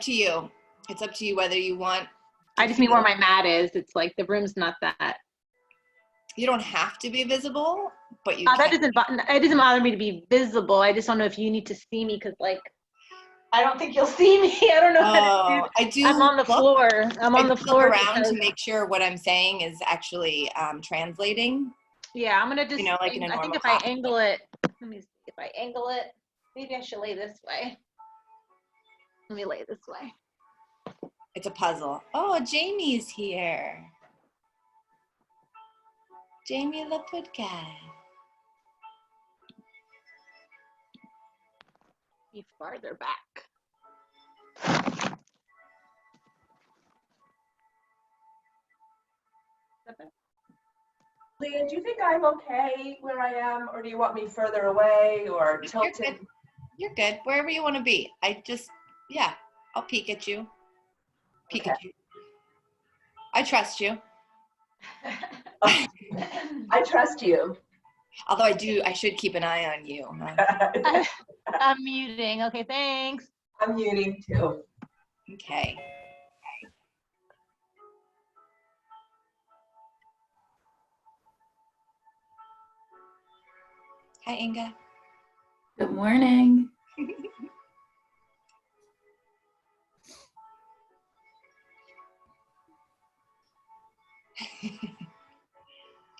to you. It's up to you whether you want. I just mean where my mat is. It's like the room's not that. You don't have to be visible, but you It doesn't bother me to be visible. I just don't know if you need to see me because, like, I don't think you'll see me. I don't know how to do. I'm on the floor. I'm on the floor. Look around to make sure what I'm saying is actually translating. Yeah, I'm gonna just. Like in a normal I think if I angle it, let me see. If I angle it, maybe I should lay this way. Let me lay this way. It's a puzzle. Oh, Jamie's here. Jamie the podcast. Be farther back. Leah, do you think I'm okay where I am, or do you want me further away or tilted? You're good. Wherever you want to be. I'll peek at you. Okay. I trust you. I trust you. Although I should keep an eye on you. I'm muting. Okay, thanks. I'm muting too. Okay. Hi, Inga. Good morning.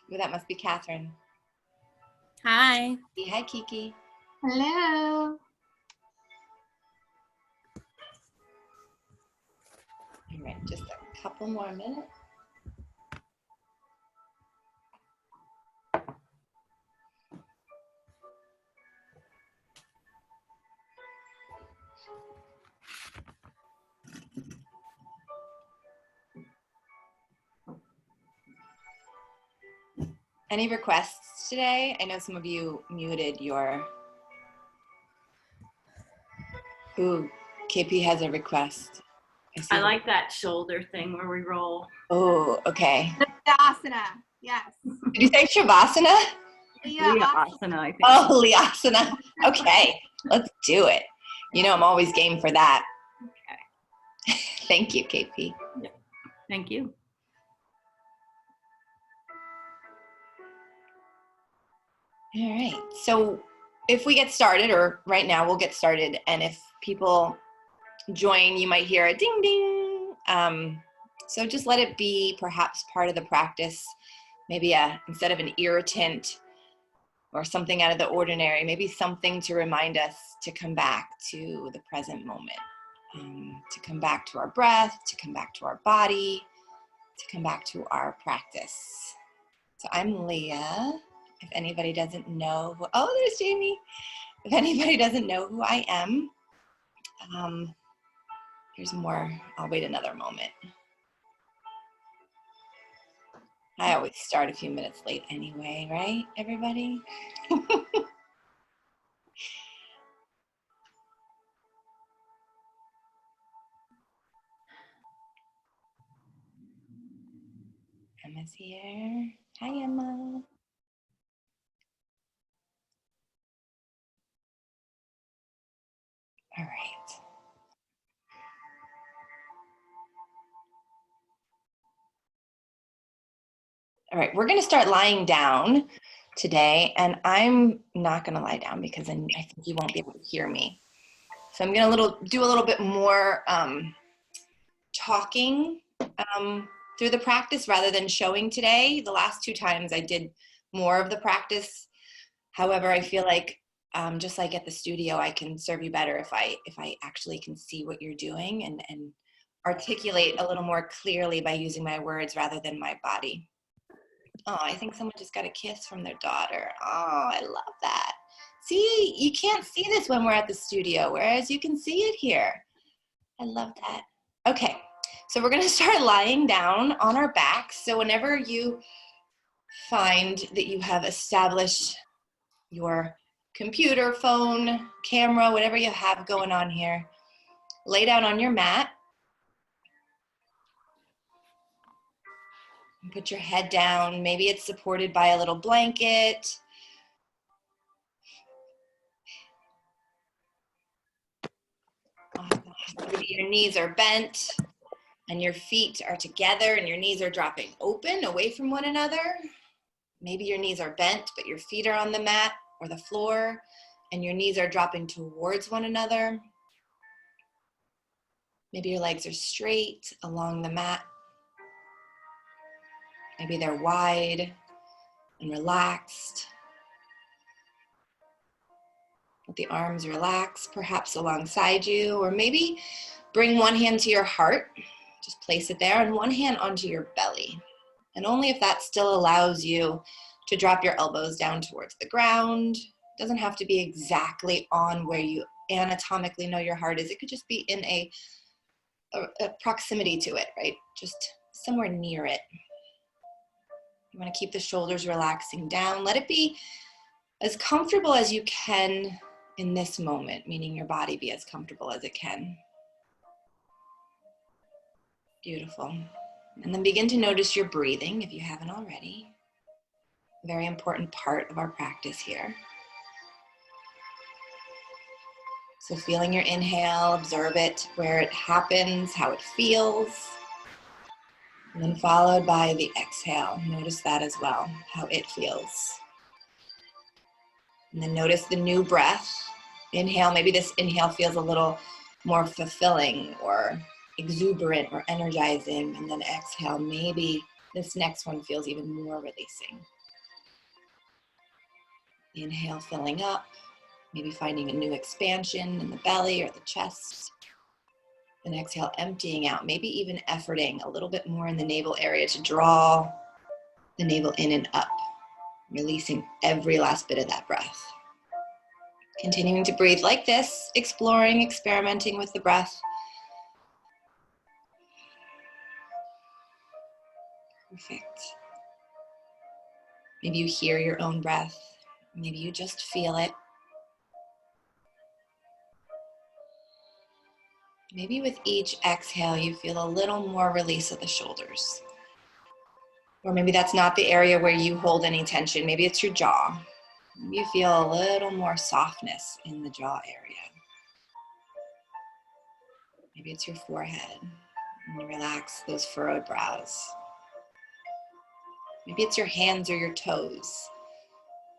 Well, that must be Catherine. Hi. Hi, Kiki. Hello. All right, just a couple more minutes. Any requests today? I know some of you muted your... Ooh, KP has a request. I like that shoulder thing where we roll. Oh, okay. Asana, yes. Did you say Shavasana? Leah-asana, I think. Oh, Leah-asana. Okay, let's do it. You know I'm always game for that. Okay. Thank you, KP. Yep. Thank you. All right, so if we get started, or right now we'll get started, and if people join, you might hear a ding ding. So just let it be perhaps part of the practice, maybe instead of an irritant or something out of the ordinary, maybe something to remind us to come back to the present moment, to come back to our breath, to come back to our body, to come back to our practice. So I'm Leah. If anybody doesn't know there's Jamie. If anybody doesn't know who I am, here's more. I'll wait another moment. I always start a few minutes late anyway, right, everybody? Emma's here. Hi, Emma. All right. All right, we're gonna start lying down today, and I'm not gonna lie down because I think you won't be able to hear me. So I'm gonna do a little bit more talking through the practice rather than showing today. The last two times I did more of the practice. However, I feel like just like at the studio, I can serve you better if I actually can see what you're doing and articulate a little more clearly by using my words rather than my body. Oh, I think someone just got a kiss from their daughter. Oh, I love that. See, you can't see this when we're at the studio, whereas you can see it here. I love that. Okay, so we're gonna start lying down on our backs. So whenever you find that you have established your computer, phone, camera, whatever you have going on here, lay down on your mat. Put your head down. Maybe it's supported by a little blanket. Maybe your knees are bent and your feet are together and your knees are dropping open away from one another. Maybe your knees are bent, but your feet are on the mat or the floor and your knees are dropping towards one another. Maybe your legs are straight along the mat. Maybe they're wide and relaxed. Let the arms relax, perhaps alongside you, or maybe bring one hand to your heart. Just place it there, and one hand onto your belly. And only if that still allows you to drop your elbows down towards the ground. It doesn't have to be exactly on where you anatomically know your heart is. It could just be in a proximity to it, right? Just somewhere near it. You want to keep the shoulders relaxing down. Let it be as comfortable as you can in this moment, meaning your body be as comfortable as it can. Beautiful. And then begin to notice your breathing if you haven't already. A very important part of our practice here. So feeling your inhale, observe it, where it happens, how it feels. And then followed by the exhale. Notice that as well, how it feels. And then notice the new breath. Inhale, maybe this inhale feels a little more fulfilling or exuberant or energizing. And then exhale, maybe this next one feels even more releasing. The inhale filling up, maybe finding a new expansion in the belly or the chest. And exhale, emptying out, maybe even efforting a little bit more in the navel area to draw the navel in and up, releasing every last bit of that breath. Continuing to breathe like this, exploring, experimenting with the breath. Perfect. Maybe you hear your own breath. Maybe you just feel it. Maybe with each exhale, you feel a little more release of the shoulders. Or maybe that's not the area where you hold any tension. Maybe it's your jaw. Maybe you feel a little more softness in the jaw area. Maybe it's your forehead. And you relax those furrowed brows. Maybe it's your hands or your toes.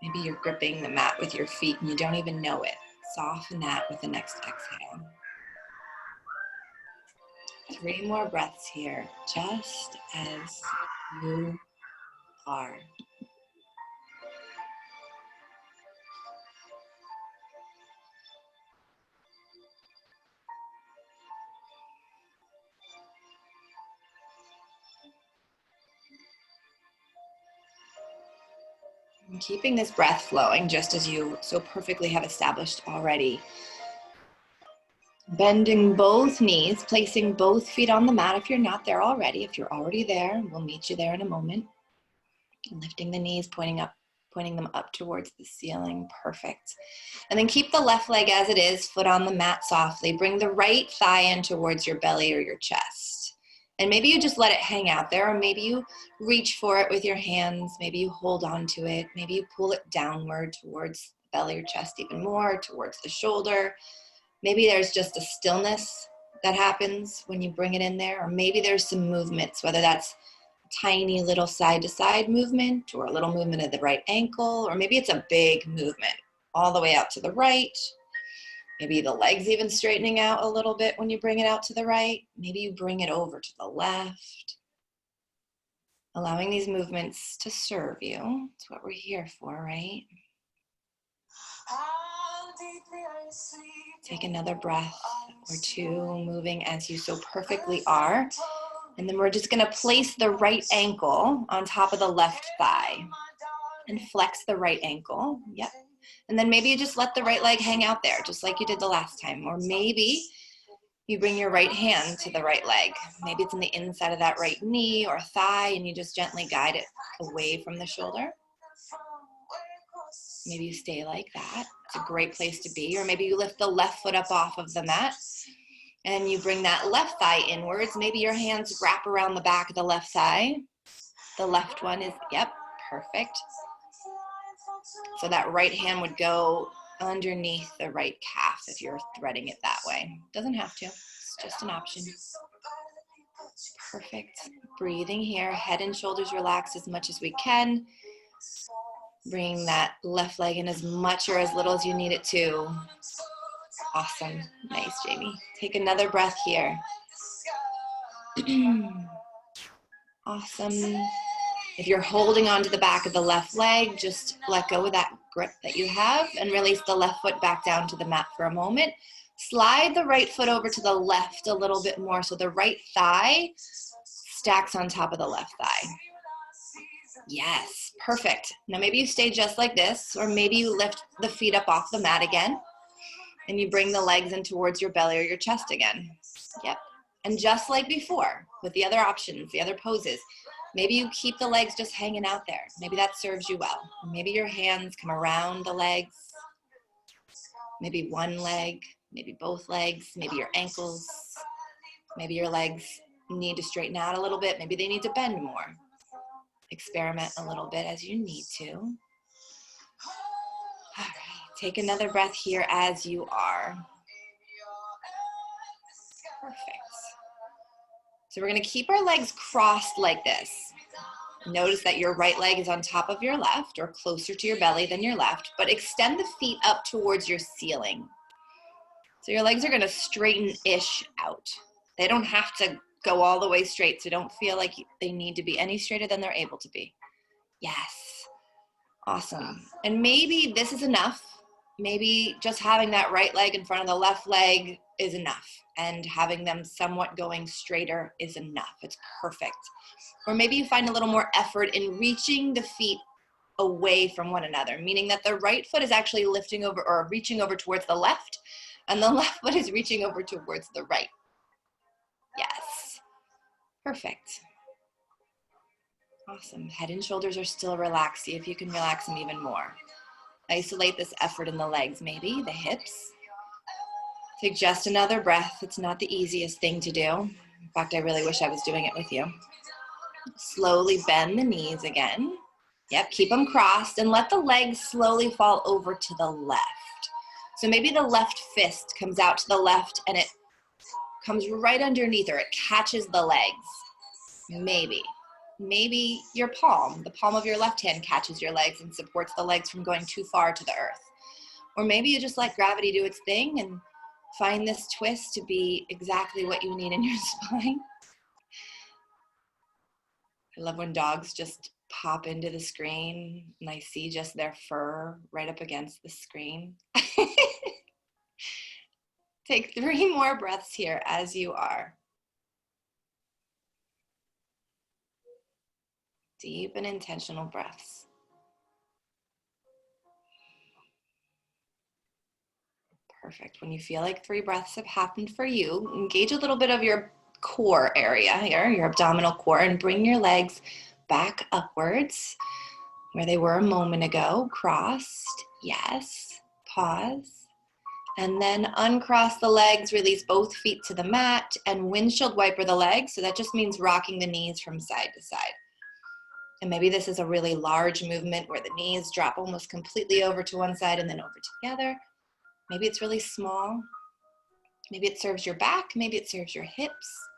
Maybe you're gripping the mat with your feet and you don't even know it. Soften that with the next exhale. 3 more breaths here, just as you are. And keeping this breath flowing just as you so perfectly have established already. Bending both knees, placing both feet on the mat if you're not there already. If you're already there, we'll meet you there in a moment. Lifting the knees, pointing them up towards the ceiling. Perfect. And then keep the left leg as it is, foot on the mat softly. Bring the right thigh in towards your belly or your chest. And maybe you just let it hang out there, or maybe you reach for it with your hands. Maybe you hold on to it. Maybe you pull it downward towards the belly or chest even more, towards the shoulder. Maybe there's just a stillness that happens when you bring it in there, or maybe there's some movements, whether that's tiny little side-to-side movement or a little movement of the right ankle, or maybe it's a big movement all the way out to the right. Maybe the legs even straightening out a little bit when you bring it out to the right. Maybe you bring it over to the left. Allowing these movements to serve you. That's what we're here for, right? Take another breath or two, moving as you so perfectly are. And then we're just going to place the right ankle on top of the left thigh and flex the right ankle. Yep. And then maybe you just let the right leg hang out there, just like you did the last time. Or maybe you bring your right hand to the right leg. Maybe it's on the inside of that right knee or thigh, and you just gently guide it away from the shoulder. Maybe you stay like that. It's a great place to be. Or maybe you lift the left foot up off of the mat and you bring that left thigh inwards. Maybe your hands wrap around the back of the left thigh. The left one is, yep, perfect. So that right hand would go underneath the right calf if you're threading it that way. Doesn't have to. just an option. Perfect. Breathing here, head and shoulders relaxed as much as we can. Bring that left leg in as much or as little as you need it to. Awesome. Nice, Jamie. Take another breath here. Awesome. If you're holding on to the back of the left leg, just let go of that grip that you have and release the left foot back down to the mat for a moment. Slide the right foot over to the left a little bit more so the right thigh stacks on top of the left thigh. Yes, perfect. Now maybe you stay just like this, or maybe you lift the feet up off the mat again and you bring the legs in towards your belly or your chest again. Yep. And just like before with the other options, the other poses, maybe you keep the legs just hanging out there. Maybe that serves you well. Maybe your hands come around the legs. Maybe one leg, maybe both legs, maybe your ankles. Maybe your legs need to straighten out a little bit. Maybe they need to bend more. Experiment a little bit as you need to. All right, take another breath here as you are. Perfect. So we're going to keep our legs crossed like this. Notice that your right leg is on top of your left or closer to your belly than your left, but extend the feet up towards your ceiling. So your legs are going to straighten-ish out. They don't have to go all the way straight, so don't feel like they need to be any straighter than they're able to be. Yes. Awesome. And maybe this is enough. Maybe just having that right leg in front of the left leg is enough, and having them somewhat going straighter is enough. It's perfect. Or maybe you find a little more effort in reaching the feet away from one another, meaning that the right foot is actually lifting over or reaching over towards the left, and the left foot is reaching over towards the right. Yes. Perfect. Awesome. Head and shoulders are still relaxed. See if you can relax them even more. Isolate this effort in the legs, maybe the hips. Take just another breath. It's not the easiest thing to do. In fact, I really wish I was doing it with you. Slowly bend the knees again. Yep, keep them crossed and let the legs slowly fall over to the left. So maybe the left fist comes out to the left and it comes right underneath, or it catches the legs. Maybe your palm, the palm of your left hand catches your legs and supports the legs from going too far to the earth. Or maybe you just let gravity do its thing and find this twist to be exactly what you need in your spine. I love when dogs just pop into the screen and I see just their fur right up against the screen. Take 3 more breaths here as you are. Deep and intentional breaths. Perfect. When you feel like 3 breaths have happened for you, engage a little bit of your core area here, your abdominal core, and bring your legs back upwards where they were a moment ago. Crossed. Yes. Pause. And then uncross the legs, release both feet to the mat, and windshield wiper the legs. So that just means rocking the knees from side to side. And maybe this is a really large movement where the knees drop almost completely over to one side and then over to the other. Maybe it's really small. Maybe it serves your back. Maybe it serves your hips.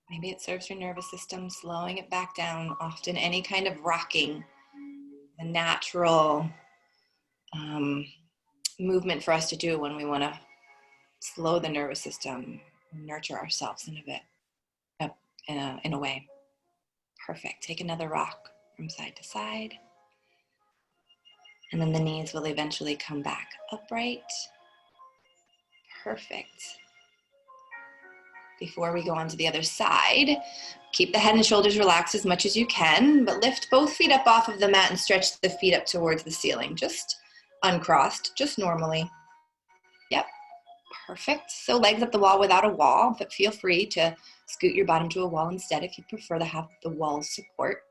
Maybe it serves your nervous system, slowing it back down. Often any kind of rocking, the natural movement for us to do when we want to slow the nervous system, nurture ourselves in a bit, in a way. Perfect. Take another rock from side to side. And then the knees will eventually come back upright. Perfect. Before we go on to the other side, keep the head and shoulders relaxed as much as you can, but lift both feet up off of the mat and stretch the feet up towards the ceiling. Just uncrossed, just normally. Yep, perfect. So legs up the wall without a wall, but feel free to scoot your bottom to a wall instead if you prefer to have the wall support.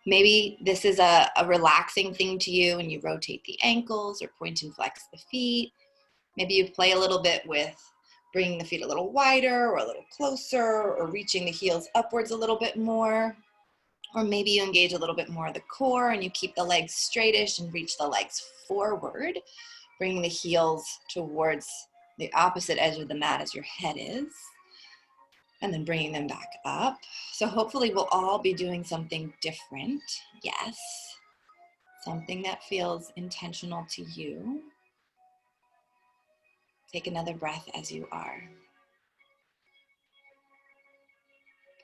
Maybe this is a relaxing thing to you and you rotate the ankles or point and flex the feet. Maybe you play a little bit with bringing the feet a little wider or a little closer, or reaching the heels upwards a little bit more. Or maybe you engage a little bit more of the core and you keep the legs straightish and reach the legs forward. bringing the heels towards the opposite edge of the mat as your head is, and then bringing them back up. So hopefully we'll all be doing something different. Yes, something that feels intentional to you. Take another breath as you are.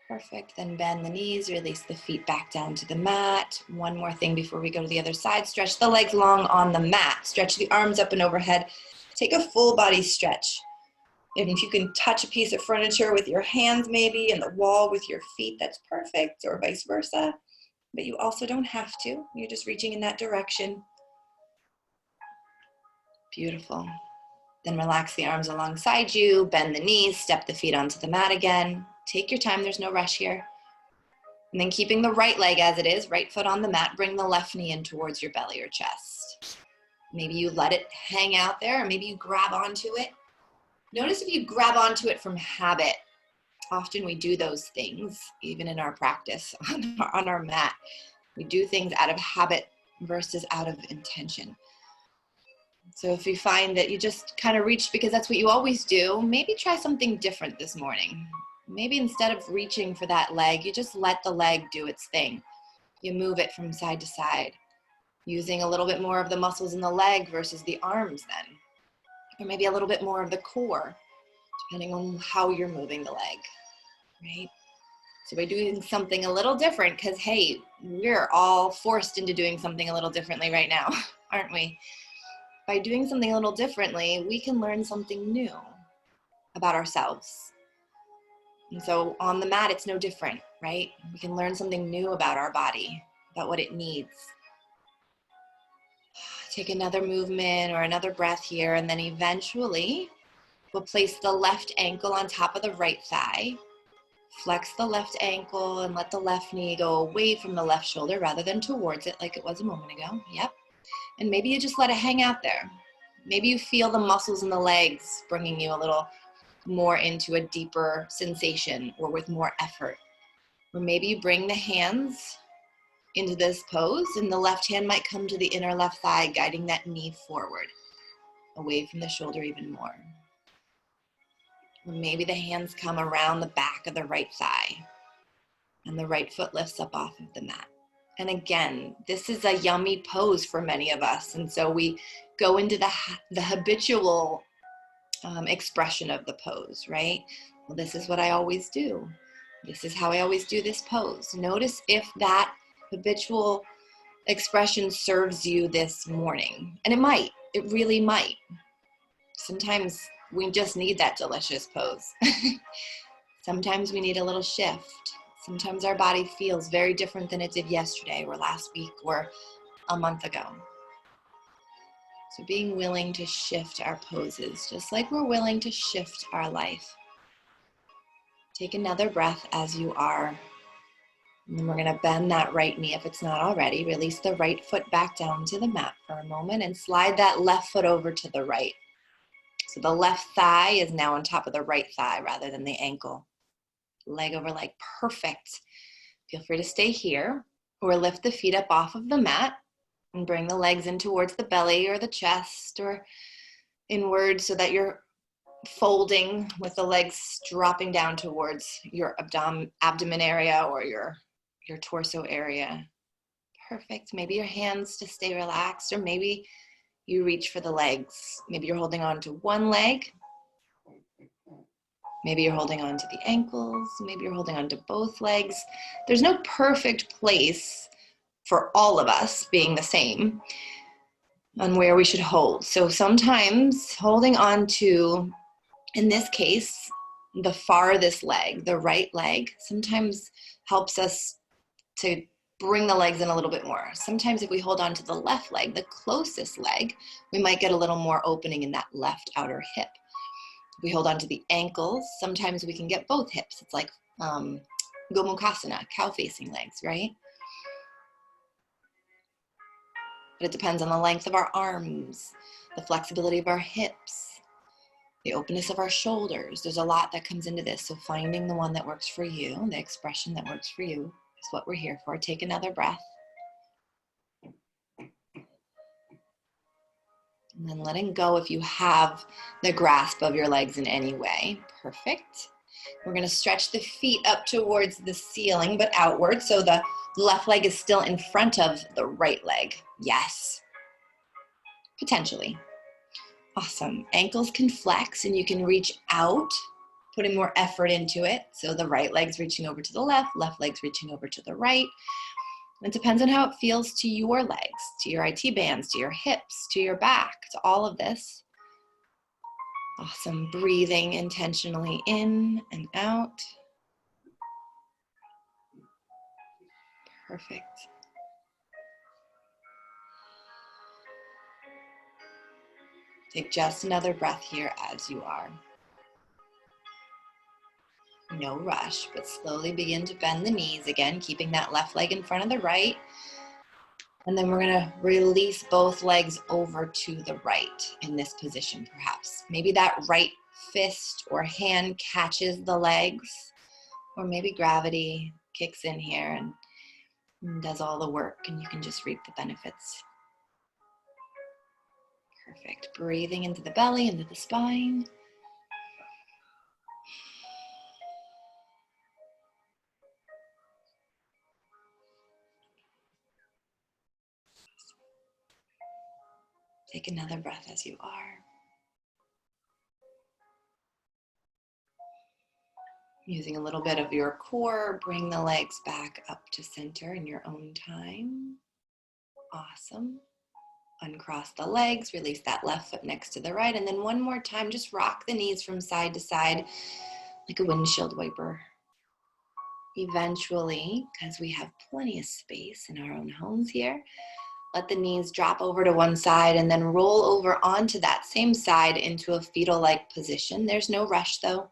Perfect. Then bend the knees, release the feet back down to the mat. One more thing before we go to the other side. Stretch the legs long on the mat. Stretch the arms up and overhead. Take a full body stretch. And if you can touch a piece of furniture with your hands maybe and the wall with your feet, that's perfect, or vice versa. But you also don't have to. You're just reaching in that direction. Beautiful. Then relax the arms alongside you, bend the knees, step the feet onto the mat again. Take your time, there's no rush here. And then keeping the right leg as it is, right foot on the mat, bring the left knee in towards your belly or chest. Maybe you let it hang out there, or maybe you grab onto it. Notice if you grab onto it from habit. Often we do those things, even in our practice on our mat. We do things out of habit versus out of intention. So if you find that you just kind of reached because that's what you always do, maybe try something different this morning. Maybe instead of reaching for that leg, you just let the leg do its thing. You move it from side to side, using a little bit more of the muscles in the leg versus the arms then. Or maybe a little bit more of the core, depending on how you're moving the leg, right? So by doing something a little different, because hey, we're all forced into doing something a little differently right now, aren't we? By doing something a little differently, we can learn something new about ourselves. And so on the mat, it's no different, right? We can learn something new about our body, about what it needs. Take another movement or another breath here, and then eventually we'll place the left ankle on top of the right thigh. Flex the left ankle and let the left knee go away from the left shoulder rather than towards it like it was a moment ago. Yep. And maybe you just let it hang out there. Maybe you feel the muscles in the legs bringing you a little more into a deeper sensation or with more effort. Or maybe you bring the hands into this pose and the left hand might come to the inner left thigh, guiding that knee forward, away from the shoulder even more. Or maybe the hands come around the back of the right thigh and the right foot lifts up off of the mat. And again, this is a yummy pose for many of us. And so we go into the habitual expression of the pose, right? Well, this is what I always do. This is how I always do this pose. Notice if that habitual expression serves you this morning. And it might, it really might. Sometimes we just need that delicious pose. Sometimes we need a little shift. Sometimes our body feels very different than it did yesterday or last week or a month ago. So being willing to shift our poses, just like we're willing to shift our life. Take another breath as you are. And then we're going to bend that right knee if it's not already. Release the right foot back down to the mat for a moment and slide that left foot over to the right. So the left thigh is now on top of the right thigh rather than the ankle. Leg over leg, perfect. Feel free to stay here or lift the feet up off of the mat and bring the legs in towards the belly or the chest or inward so that you're folding with the legs dropping down towards your abdomen area or your torso area. Perfect. Maybe your hands to stay relaxed, or maybe you reach for the legs. Maybe you're holding on to one leg. Maybe you're holding on to the ankles. Maybe you're holding on to both legs. There's no perfect place for all of us being the same on where we should hold. So sometimes holding on to, in this case, the farthest leg, the right leg, sometimes helps us to bring the legs in a little bit more. Sometimes if we hold on to the left leg, the closest leg, we might get a little more opening in that left outer hip. If we hold on to the ankles, sometimes we can get both hips. It's like Gomukhasana, cow-facing legs, right? But it depends on the length of our arms, the flexibility of our hips, the openness of our shoulders. There's a lot that comes into this. So finding the one that works for you, the expression that works for you is what we're here for. Take another breath. And then letting go if you have the grasp of your legs in any way. Perfect. We're going to stretch the feet up towards the ceiling, but outward. So the left leg is still in front of the right leg. Yes. Potentially. Awesome. Ankles can flex and you can reach out, putting more effort into it. So the right leg's reaching over to the left leg's reaching over to the right. It depends on how it feels to your legs, to your IT bands, to your hips, to your back, to all of this. Awesome. Breathing intentionally in and out. Perfect. Take just another breath here as you are. No rush, but slowly begin to bend the knees again, keeping that left leg in front of the right. And then we're gonna release both legs over to the right in this position, perhaps. Maybe that right fist or hand catches the legs, or maybe gravity kicks in here and does all the work, and you can just reap the benefits. Perfect. Breathing into the belly, into the spine. Take another breath as you are. Using a little bit of your core, bring the legs back up to center in your own time. Awesome. Uncross the legs, release that left foot next to the right, and then one more time, just rock the knees from side to side like a windshield wiper. Eventually, because we have plenty of space in our own homes here, let the knees drop over to one side and then roll over onto that same side into a fetal-like position. There's no rush though.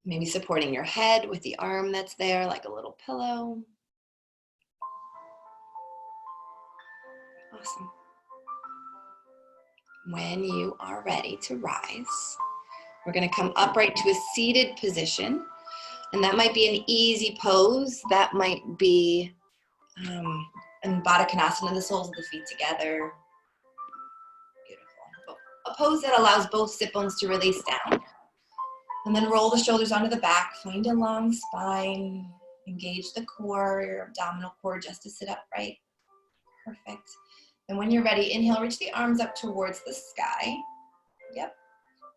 Maybe supporting your head with the arm that's there like a little pillow. Awesome. When you are ready to rise, we're going to come upright to a seated position. And that might be an easy pose. That might be in Baddha Konasana, the soles of the feet together. Beautiful. A pose that allows both sit bones to release down. And then roll the shoulders onto the back. Find a long spine. Engage the core, your abdominal core, just to sit upright. Perfect. And when you're ready, inhale, reach the arms up towards the sky. Yep.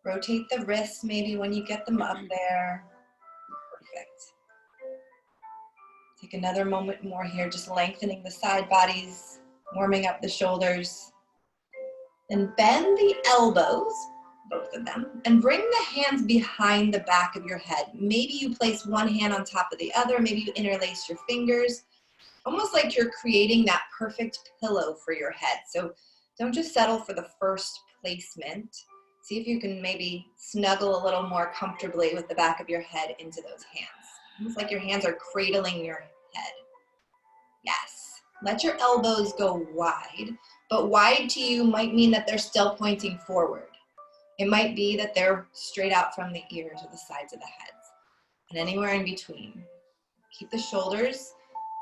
Rotate the wrists maybe when you get them up there. Perfect. Take another moment more here, just lengthening the side bodies, warming up the shoulders. Then bend the elbows, both of them, and bring the hands behind the back of your head. Maybe you place one hand on top of the other, maybe you interlace your fingers, almost like you're creating that perfect pillow for your head. So don't just settle for the first placement. See if you can maybe snuggle a little more comfortably with the back of your head into those hands. Almost like your hands are cradling your head. Yes. Let your elbows go wide, but wide to you might mean that they're still pointing forward. It might be that they're straight out from the ears or the sides of the heads, and anywhere in between. Keep the shoulders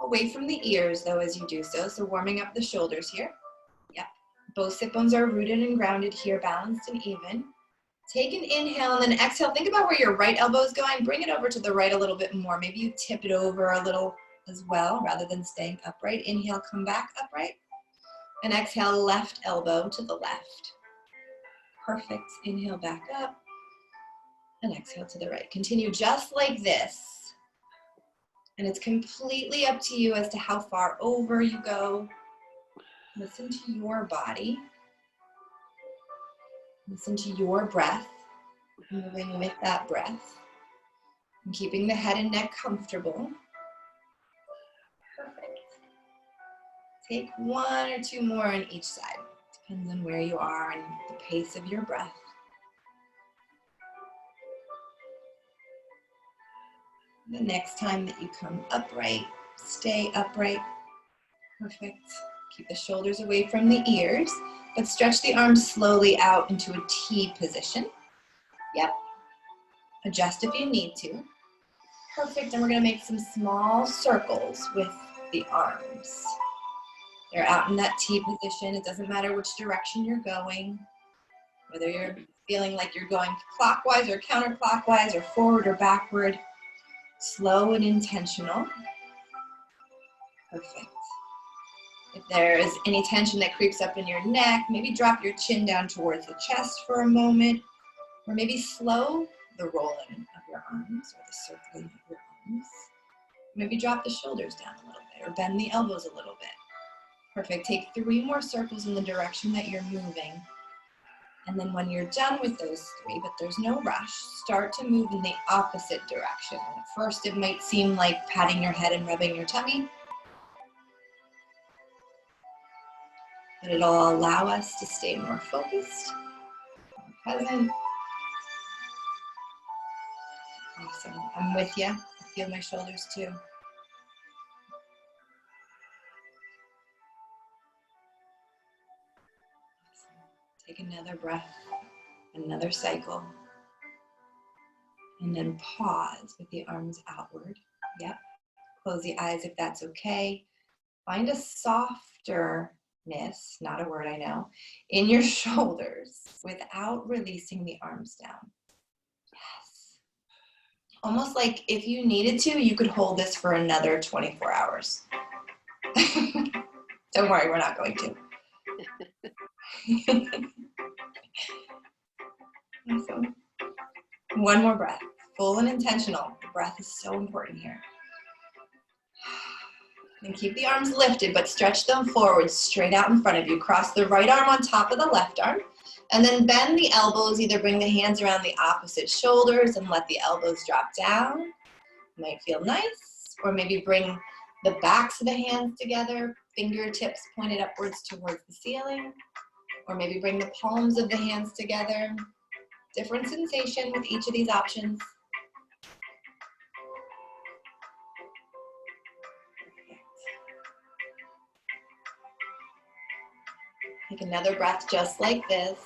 away from the ears though as you do so. So warming up the shoulders here. Yep. Both sit bones are rooted and grounded here, balanced and even. Take an inhale and then exhale. Think about where your right elbow is going. Bring it over to the right a little bit more. Maybe you tip it over a little as well rather than staying upright. Inhale, come back upright. And exhale, left elbow to the left. Perfect. Inhale back up. And exhale to the right. Continue just like this. And it's completely up to you as to how far over you go. Listen to your body. Listen to your breath, moving with that breath. And keeping the head and neck comfortable. Perfect. Take one or two more on each side. Depends on where you are and the pace of your breath. The next time that you come upright, stay upright. Perfect. Keep the shoulders away from the ears, but stretch the arms slowly out into a T position. Yep. Adjust if you need to. Perfect. And we're going to make some small circles with the arms. They're out in that T position. It doesn't matter which direction you're going, whether you're feeling like you're going clockwise or counterclockwise or forward or backward. Slow and intentional. Perfect. If there is any tension that creeps up in your neck, maybe drop your chin down towards the chest for a moment, or maybe slow the rolling of your arms or the circling of your arms. Maybe drop the shoulders down a little bit or bend the elbows a little bit. Perfect. Take 3 more circles in the direction that you're moving. And then when you're done with those 3, but there's no rush, start to move in the opposite direction. At first, it might seem like patting your head and rubbing your tummy, but it'll allow us to stay more focused, more present. Awesome. I'm with you. I feel my shoulders too. Take another breath, another cycle, and then pause with the arms outward. Yep. Close the eyes if that's okay. Find a softerness, not a word I know, in your shoulders without releasing the arms down. Yes. Almost like if you needed to, you could hold this for another 24 hours. Don't worry, we're not going to. Awesome. One more breath, full and intentional. The breath is so important here. And keep the arms lifted, but stretch them forward, straight out in front of you. Cross the right arm on top of the left arm, and then bend the elbows. Either bring the hands around the opposite shoulders and let the elbows drop down. Might feel nice. Or maybe bring the backs of the hands together, fingertips pointed upwards towards the ceiling. Or maybe bring the palms of the hands together. Different sensation with each of these options. Take another breath just like this.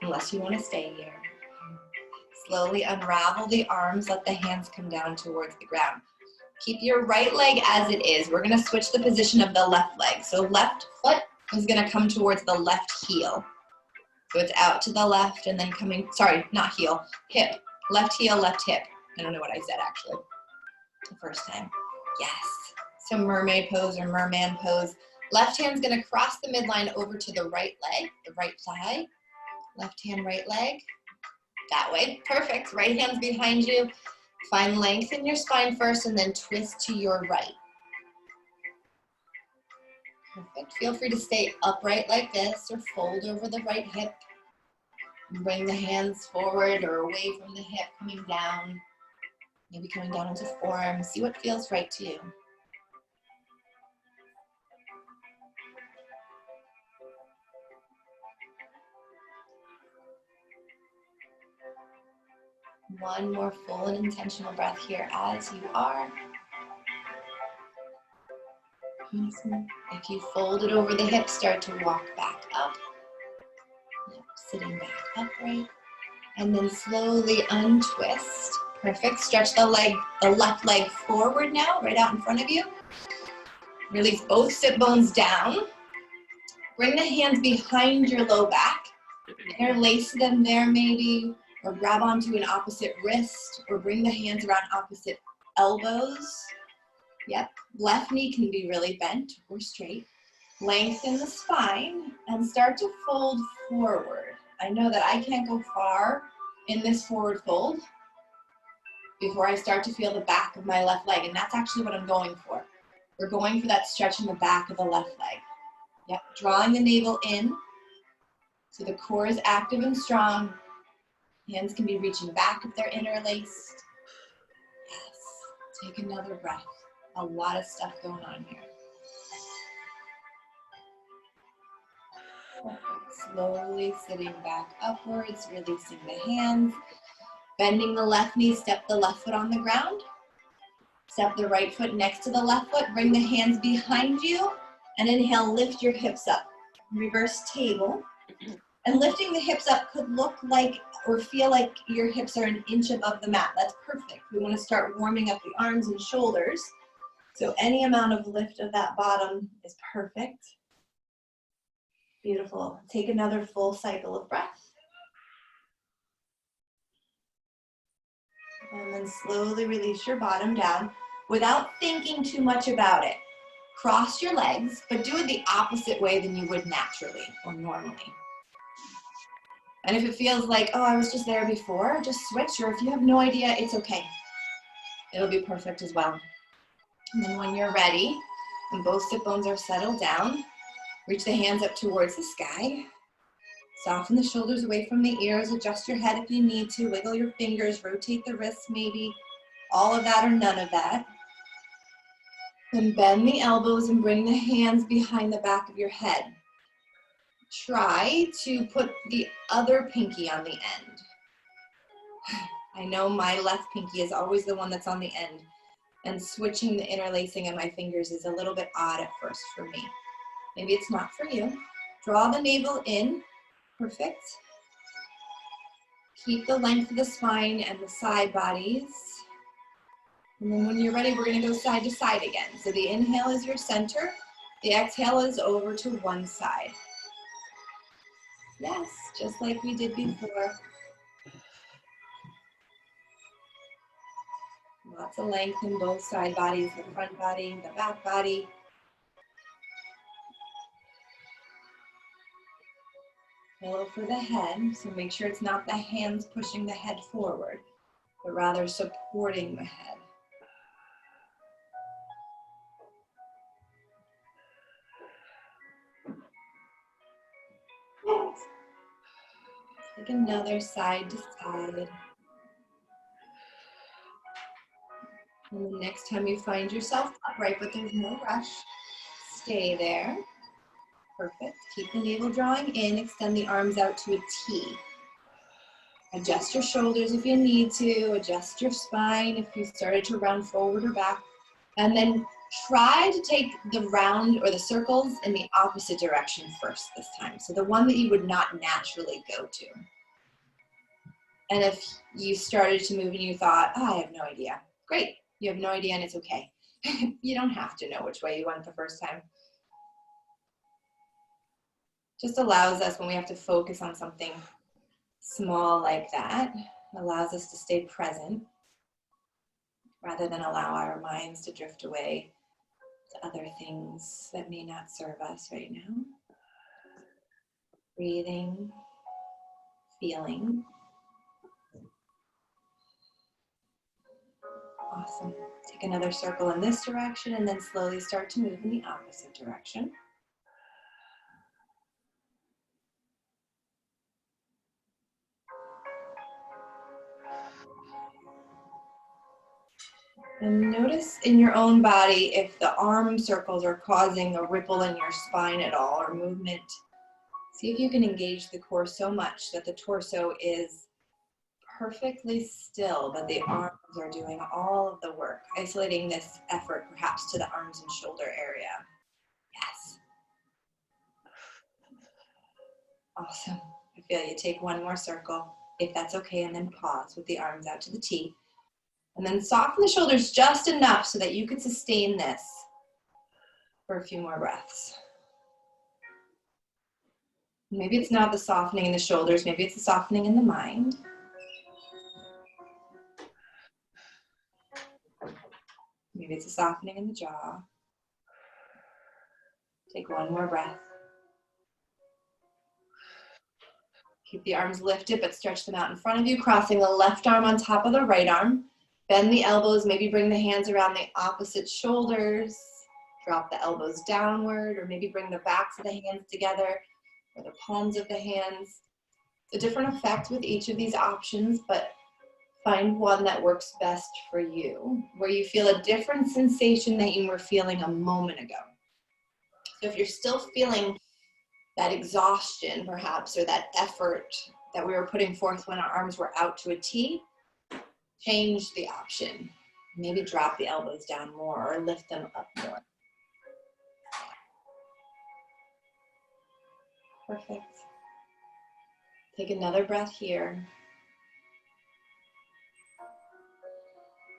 Unless you want to stay here. Slowly unravel the arms, let the hands come down towards the ground. Keep your right leg as it is. We're going to switch the position of the left leg. So left foot is going to come towards the left heel. So it's out to the left and then coming, sorry, not heel, hip. Left heel, left hip. I don't know what I said actually the first time. Yes. So mermaid pose or merman pose. Left hand's gonna cross the midline over to the right leg, the right thigh. Left hand, right leg. That way, perfect. Right hand's behind you. Find length in your spine first and then twist to your right. Perfect. Feel free to stay upright like this or fold over the right hip. Bring the hands forward or away from the hip, coming down. Maybe coming down into form. See what feels right to you. One more full and intentional breath here as you are. If you fold it over the hips, start to walk back up. Yep, sitting back upright. And then slowly untwist. Perfect. Stretch the left leg forward now, right out in front of you. Release both sit bones down. Bring the hands behind your low back. Interlace them there maybe, or grab onto an opposite wrist, or bring the hands around opposite elbows. Yep, left knee can be really bent or straight. Lengthen the spine and start to fold forward. I know that I can't go far in this forward fold before I start to feel the back of my left leg, and that's actually what I'm going for. We're going for that stretch in the back of the left leg. Yep, drawing the navel in so the core is active and strong. Hands can be reaching back if they're interlaced. Yes, take another breath. A lot of stuff going on here. Perfect. Slowly sitting back upwards, releasing the hands. Bending the left knee, step the left foot on the ground. Step the right foot next to the left foot. Bring the hands behind you. And inhale, lift your hips up. Reverse table. And lifting the hips up could look like or feel like your hips are an inch above the mat. That's perfect. We want to start warming up the arms and shoulders. So any amount of lift of that bottom is perfect. Beautiful. Take another full cycle of breath. And then slowly release your bottom down without thinking too much about it. Cross your legs, but do it the opposite way than you would naturally or normally. And if it feels like, oh, I was just there before, just switch. Or if you have no idea, it's okay. It'll be perfect as well. And then when you're ready, and both sit bones are settled down, reach the hands up towards the sky. Soften the shoulders away from the ears. Adjust your head if you need to. Wiggle your fingers. Rotate the wrists maybe. All of that or none of that. Then bend the elbows and bring the hands behind the back of your head. Try to put the other pinky on the end. I know my left pinky is always the one that's on the end, and switching the interlacing of my fingers is a little bit odd at first for me. Maybe it's not for you. Draw the navel in. Perfect. Keep the length of the spine and the side bodies. And then when you're ready, we're going to go side to side again. So the inhale is your center. The exhale is over to one side. Yes, just like we did before. Lots of length in both side bodies, the front body, the back body. Pillow for the head, so make sure it's not the hands pushing the head forward, but rather supporting the head. Take another side to side. And the next time you find yourself upright, but there's no rush, stay there. Perfect. Keep the navel drawing in, extend the arms out to a T. Adjust your shoulders if you need to, adjust your spine if you started to round forward or back, and then try to take the round or the circles in the opposite direction first this time. So the one that you would not naturally go to. And if you started to move and you thought, oh, I have no idea, great. You have no idea and it's okay. You don't have to know which way you went the first time. Just allows us, when we have to focus on something small like that, allows us to stay present rather than allow our minds to drift away to other things that may not serve us right now. Breathing, feeling. Awesome. Take another circle in this direction and then slowly start to move in the opposite direction. And notice in your own body if the arm circles are causing a ripple in your spine at all or movement. See if you can engage the core so much that the torso is perfectly still, but the arms are doing all of the work, isolating this effort perhaps to the arms and shoulder area. Yes. Awesome. I feel you. Take one more circle, if that's okay, and then pause with the arms out to the T. And then soften the shoulders just enough so that you could sustain this for a few more breaths. Maybe it's not the softening in the shoulders, maybe it's the softening in the mind. Maybe it's a softening in the jaw. Take one more breath. Keep the arms lifted, but stretch them out in front of you, crossing the left arm on top of the right arm. Bend the elbows, maybe bring the hands around the opposite shoulders. Drop the elbows downward, or maybe bring the backs of the hands together, or the palms of the hands. It's a different effect with each of these options, but find one that works best for you, where you feel a different sensation that you were feeling a moment ago. So if you're still feeling that exhaustion, perhaps, or that effort that we were putting forth when our arms were out to a T, change the option. Maybe drop the elbows down more or lift them up more. Perfect. Take another breath here.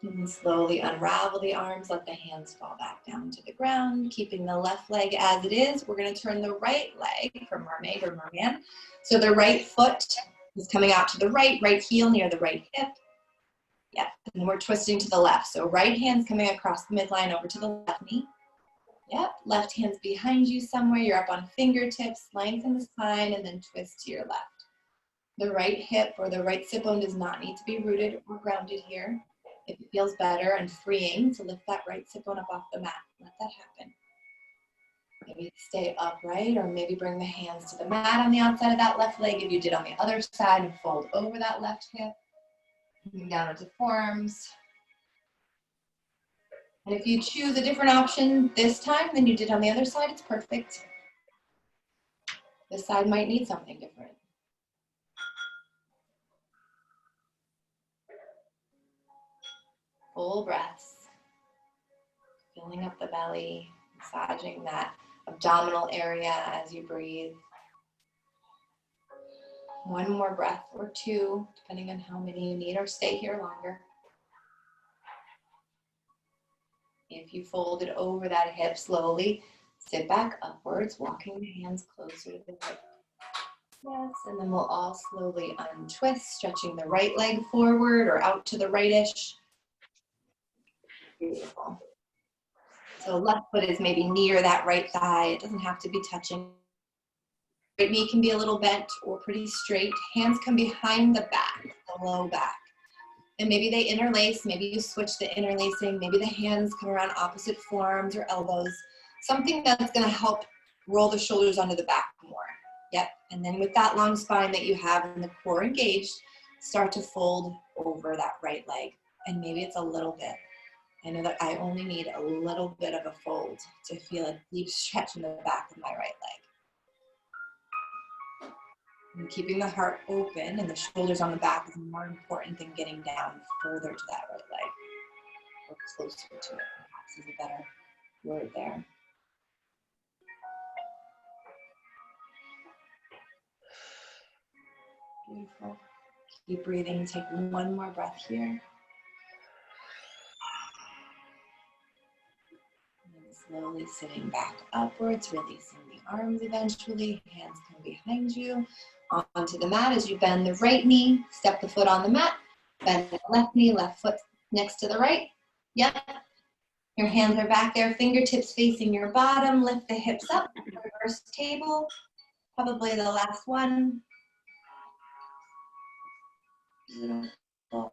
And then slowly unravel the arms, let the hands fall back down to the ground, keeping the left leg as it is. We're gonna turn the right leg for mermaid or merman. So the right foot is coming out to the right, right heel near the right hip. Yep, and we're twisting to the left. So right hand's coming across the midline over to the left knee. Yep, left hand's behind you somewhere. You're up on fingertips, lengthen the spine, and then twist to your left. The right hip or the right sit bone does not need to be rooted or grounded here. If it feels better and freeing to lift that right sit bone up off the mat, let that happen. Maybe stay upright, or maybe bring the hands to the mat on the outside of that left leg if you did on the other side, and fold over that left hip. Down into forearms. And if you choose a different option this time than you did on the other side, it's perfect. This side might need something different. Full breaths. Filling up the belly, massaging that abdominal area as you breathe. One more breath or two, depending on how many you need, or stay here longer. If you fold it over that hip slowly, sit back upwards, walking the hands closer to the hip. Yes, and then we'll all slowly untwist, stretching the right leg forward or out to the right-ish. Beautiful. So left foot is maybe near that right thigh. It doesn't have to be touching. Right knee can be a little bent or pretty straight. Hands come behind the back, the low back. And maybe they interlace, maybe you switch the interlacing, maybe the hands come around opposite forearms or elbows. Something that's gonna help roll the shoulders onto the back more. Yep, and then with that long spine that you have and the core engaged, start to fold over that right leg. And maybe it's a little bit. I know that I only need a little bit of a fold to feel a deep stretch in the back of my right leg. And keeping the heart open and the shoulders on the back is more important than getting down further to that right leg, or closer to it, perhaps is a better word there. Beautiful. Keep breathing. Take one more breath here. And slowly sitting back upwards, releasing the arms eventually. Hands come behind you. Onto the mat as you bend the right knee, step the foot on the mat, bend the left knee, left foot next to the right. Yep. Your hands are back there, fingertips facing your bottom, lift the hips up, reverse table, probably the last one. Beautiful.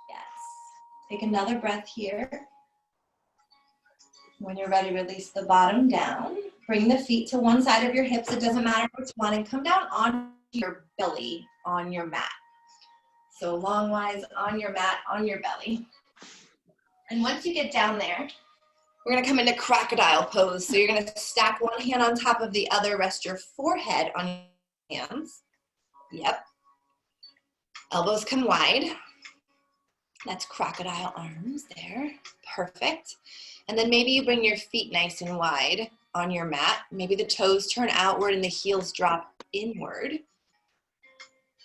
Yes. Take another breath here. When you're ready, release the bottom down. Bring the feet to one side of your hips. It doesn't matter which one. And come down on your belly on your mat. So long-wise on your mat, on your belly. And once you get down there, we're going to come into crocodile pose. So you're going to stack one hand on top of the other. Rest your forehead on your hands. Yep. Elbows come wide. That's crocodile arms there. Perfect. And then maybe you bring your feet nice and wide on your mat. Maybe the toes turn outward and the heels drop inward.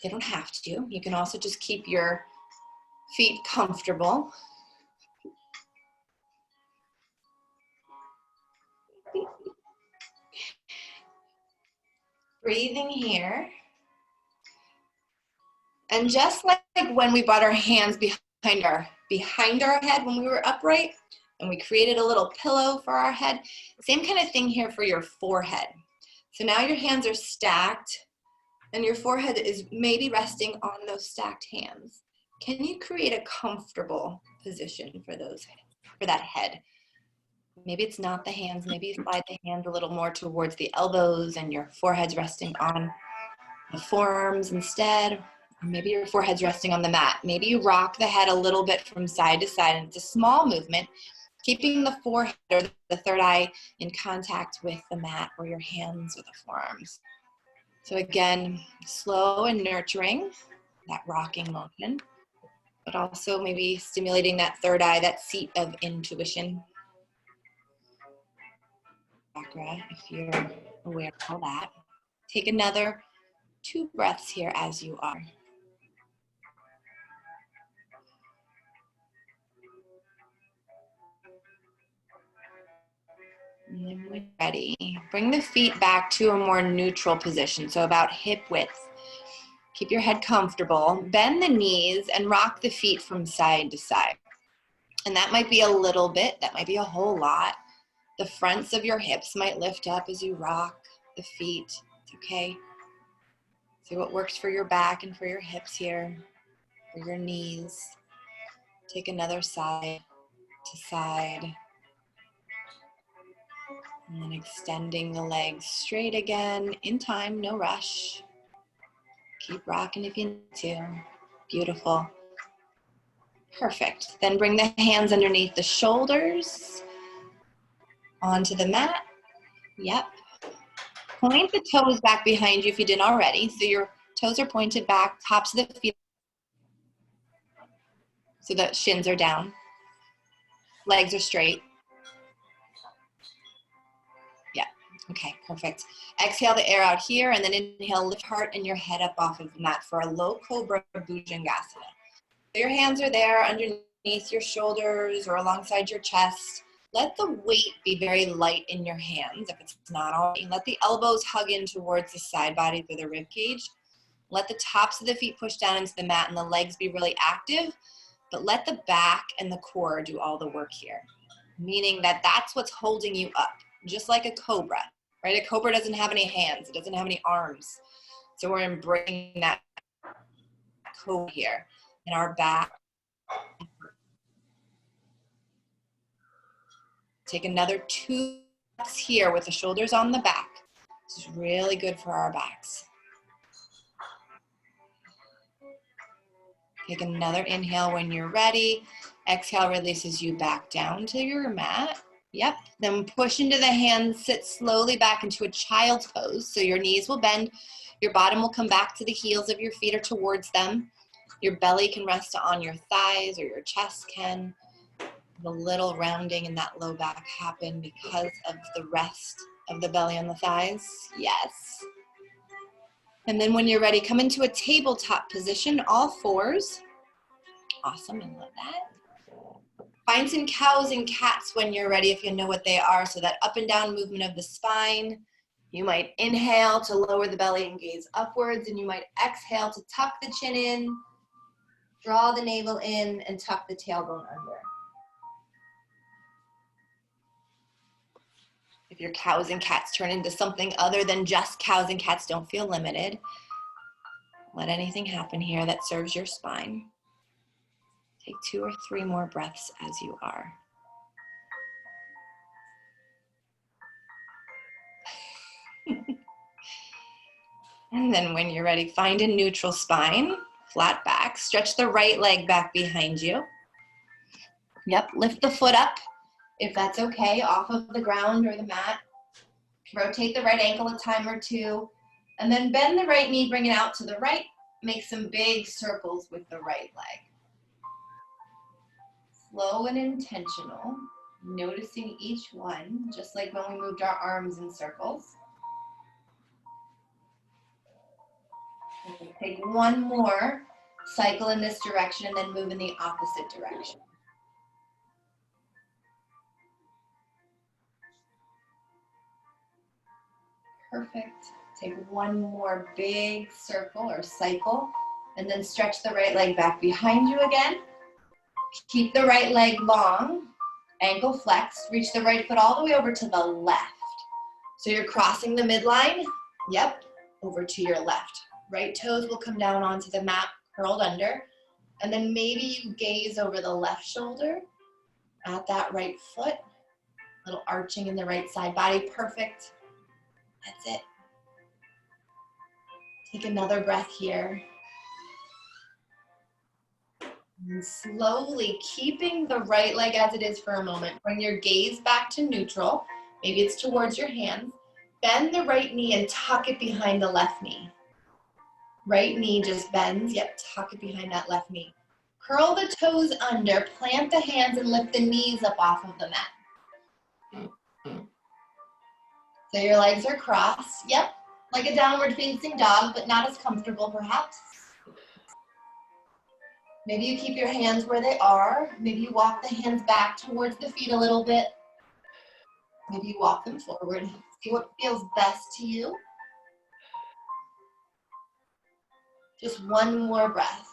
They don't have to. You can also just keep your feet comfortable. Breathing here. And just like when we brought our hands behind our head when we were upright, and we created a little pillow for our head, same kind of thing here for your forehead. So now your hands are stacked and your forehead is maybe resting on those stacked hands. Can you create a comfortable position for that head? Maybe it's not the hands, maybe you slide the hands a little more towards the elbows and your forehead's resting on the forearms instead. Or maybe your forehead's resting on the mat. Maybe you rock the head a little bit from side to side, and it's a small movement, keeping the forehead or the third eye in contact with the mat or your hands or the forearms. So again, slow and nurturing, that rocking motion, but also maybe stimulating that third eye, that seat of intuition. Chakra, if you're aware of all that. Take another 2 breaths here as you are. And then when you're ready, bring the feet back to a more neutral position, so about hip width. Keep your head comfortable. Bend the knees and rock the feet from side to side. And that might be a little bit, that might be a whole lot. The fronts of your hips might lift up as you rock the feet. It's okay. See what works for your back and for your hips here, for your knees. Take another side to side. And then extending the legs straight again, in time, no rush. Keep rocking if you need to. Beautiful. Perfect. Then bring the hands underneath the shoulders, onto the mat. Yep. Point the toes back behind you if you didn't already. So your toes are pointed back, tops of the feet, so the shins are down. Legs are straight. Yeah, okay, perfect. Exhale the air out here, and then inhale, lift heart and your head up off of the mat for a low cobra bhujangasana. Your hands are there underneath your shoulders or alongside your chest. Let the weight be very light in your hands if it's not already. Let the elbows hug in towards the side body through the rib cage. Let the tops of the feet push down into the mat and the legs be really active, but let the back and the core do all the work here. Meaning that that's what's holding you up, just like a cobra, right? A cobra doesn't have any hands, it doesn't have any arms. So we're embracing that cobra here in our back. Take another 2 steps here with the shoulders on the back. This is really good for our backs. Take another inhale when you're ready. Exhale releases you back down to your mat. Yep. Then push into the hands, sit slowly back into a child's pose. So your knees will bend, your bottom will come back to the heels of your feet or towards them. Your belly can rest on your thighs or your chest can. A little rounding in that low back happen because of the rest of the belly on the thighs. Yes. And then when you're ready, come into a tabletop position, all fours. Awesome, I love that. Find some cows and cats when you're ready, if you know what they are. So that up and down movement of the spine. You might inhale to lower the belly and gaze upwards, and you might exhale to tuck the chin in, draw the navel in, and tuck the tailbone under. If your cows and cats turn into something other than just cows and cats, don't feel limited. Let anything happen here that serves your spine. Take 2 or 3 more breaths as you are. And then when you're ready, find a neutral spine, flat back. Stretch the right leg back behind you. Yep, lift the foot up, if that's okay, off of the ground or the mat. Rotate the right ankle a time or 2. And then bend the right knee, bring it out to the right. Make some big circles with the right leg. Slow and intentional, noticing each one, just like when we moved our arms in circles. Take one more cycle in this direction and then move in the opposite direction. Perfect. Take one more big circle or cycle and then stretch the right leg back behind you again. Keep the right leg long, ankle flexed. Reach the right foot all the way over to the left. So you're crossing the midline. Yep, over to your left. Right toes will come down onto the mat, curled under. And then maybe you gaze over the left shoulder at that right foot. A little arching in the right side body. Perfect. That's it. Take another breath here. And slowly, keeping the right leg as it is for a moment, bring your gaze back to neutral. Maybe it's towards your hands. Bend the right knee and tuck it behind the left knee. Right knee just bends. Yep, tuck it behind that left knee. Curl the toes under, plant the hands and lift the knees up off of the mat. So your legs are crossed. Yep, like a downward facing dog, but not as comfortable perhaps. Maybe you keep your hands where they are. Maybe you walk the hands back towards the feet a little bit. Maybe you walk them forward. See what feels best to you. Just one more breath.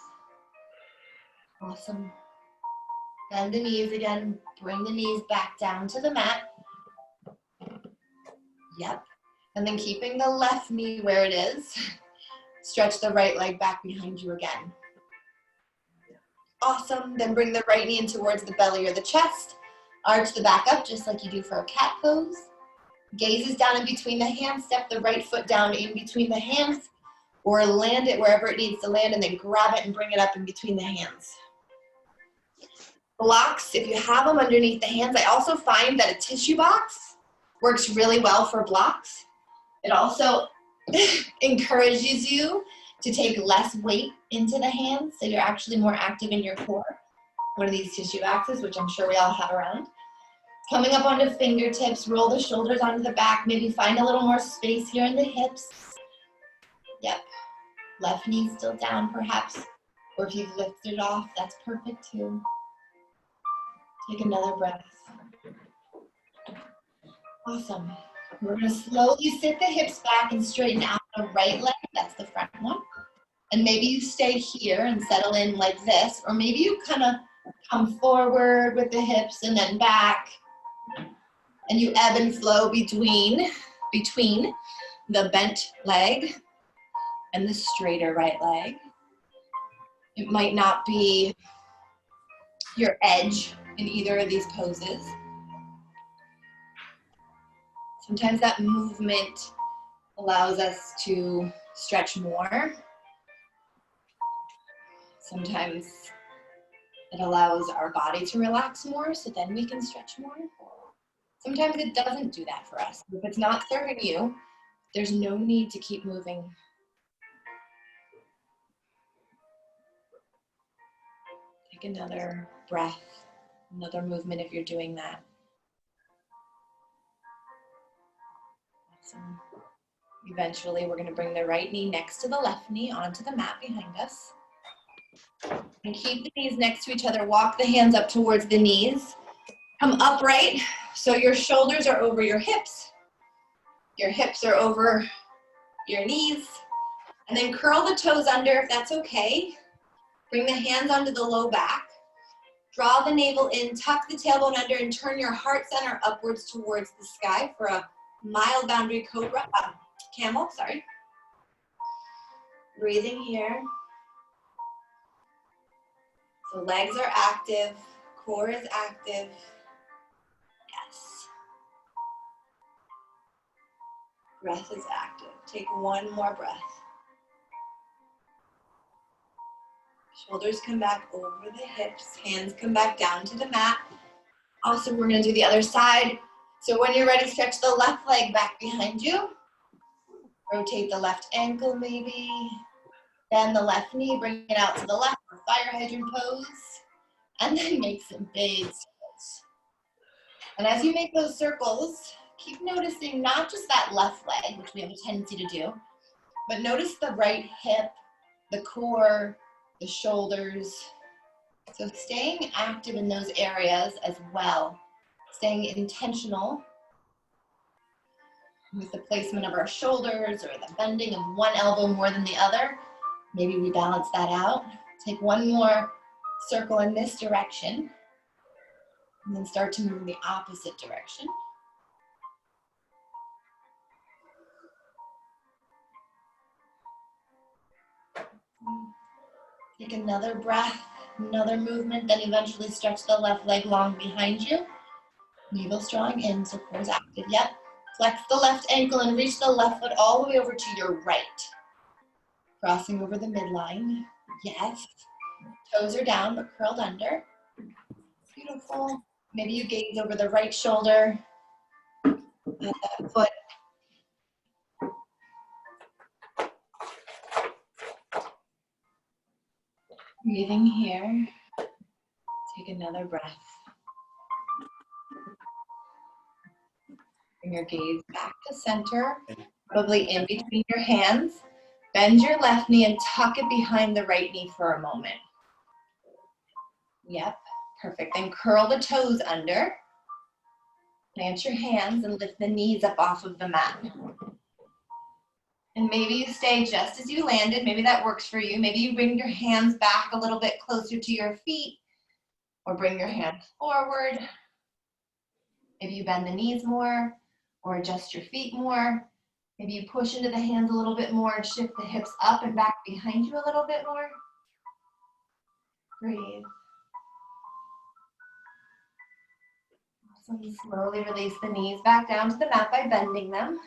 Awesome. Bend the knees again. Bring the knees back down to the mat. Yep. And then keeping the left knee where it is, stretch the right leg back behind you again. Awesome. Then bring the right knee in towards the belly or the chest. Arch the back up just like you do for a cat pose. Gaze is down in between the hands. Step the right foot down in between the hands, or land it wherever it needs to land, and then grab it and bring it up in between the hands. Blocks, if you have them underneath the hands, I also find that a tissue box works really well for blocks. It also encourages you to take less weight into the hands, so you're actually more active in your core. One of these tissue boxes, which I'm sure we all have around. Coming up onto fingertips, roll the shoulders onto the back, maybe find a little more space here in the hips. Yep, left knee still down perhaps, or if you've lifted it off, that's perfect too. Take another breath. Awesome. We're gonna slowly sit the hips back and straighten out the right leg, that's the front one. And maybe you stay here and settle in like this, or maybe you kind of come forward with the hips and then back. And you ebb and flow between the bent leg and the straighter right leg. It might not be your edge in either of these poses. Sometimes that movement allows us to stretch more. Sometimes it allows our body to relax more, so then we can stretch more. Sometimes it doesn't do that for us. If it's not serving you, there's no need to keep moving. Take another breath, another movement if you're doing that. Awesome. Eventually, we're going to bring the right knee next to the left knee onto the mat behind us. And keep the knees next to each other. Walk the hands up towards the knees. Come upright, so your shoulders are over your hips. Your hips are over your knees. And then curl the toes under if that's okay. Bring the hands onto the low back. Draw the navel in, tuck the tailbone under, and turn your heart center upwards towards the sky for a mild boundary cobra, camel, sorry. Breathing here. So legs are active, core is active. Yes. Breath is active. Take one more breath. Shoulders come back over the hips, hands come back down to the mat. Also, we're gonna do the other side. So when you're ready, stretch the left leg back behind you. Rotate the left ankle maybe. Bend the left knee, bring it out to the left for fire hydrant pose. And then make some big circles. And as you make those circles, keep noticing not just that left leg, which we have a tendency to do, but notice the right hip, the core, the shoulders. So staying active in those areas as well. Staying intentional with the placement of our shoulders or the bending of one elbow more than the other. Maybe we balance that out. Take one more circle in this direction and then start to move in the opposite direction. Take another breath, another movement, then eventually stretch the left leg long behind you. Navel strong in, so core is active. Yep. Flex the left ankle and reach the left foot all the way over to your right. Crossing over the midline. Yes. Toes are down but curled under. Beautiful. Maybe you gaze over the right shoulder. Let that foot. Breathing here. Take another breath. Bring your gaze back to center, probably in between your hands. Bend your left knee and tuck it behind the right knee for a moment. Yep, perfect. Then curl the toes under. Plant your hands and lift the knees up off of the mat. And maybe you stay just as you landed. Maybe that works for you. Maybe you bring your hands back a little bit closer to your feet, or bring your hands forward. Maybe you bend the knees more or adjust your feet more. Maybe you push into the hands a little bit more and shift the hips up and back behind you a little bit more. Breathe. Awesome. Slowly release the knees back down to the mat by bending them.